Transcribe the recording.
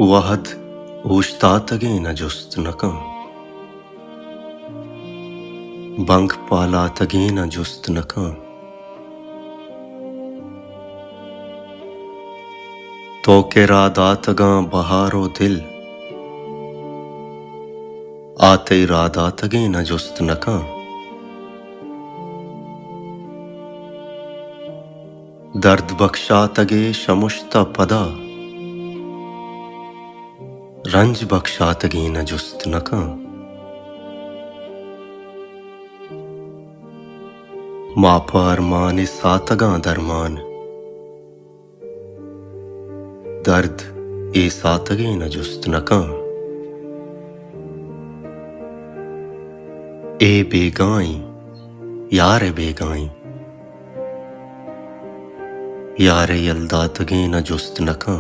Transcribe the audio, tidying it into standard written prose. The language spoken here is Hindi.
वहद ऊश्तातगेन जुस्तनका बंग पालातगेन जुस्तनका तो के रादातगा बहारो दिल आते रादातगेन जुस्तनका दर्द बख्शातगे शमुश्ता पदा रंज बख्शातगेन जुस्तनका मापारमान सातगा दरमान दर्द ए सातगेन जुस्तनका ए बेगाई यार बेगाई यारे यल्दातगेन जुस्तनका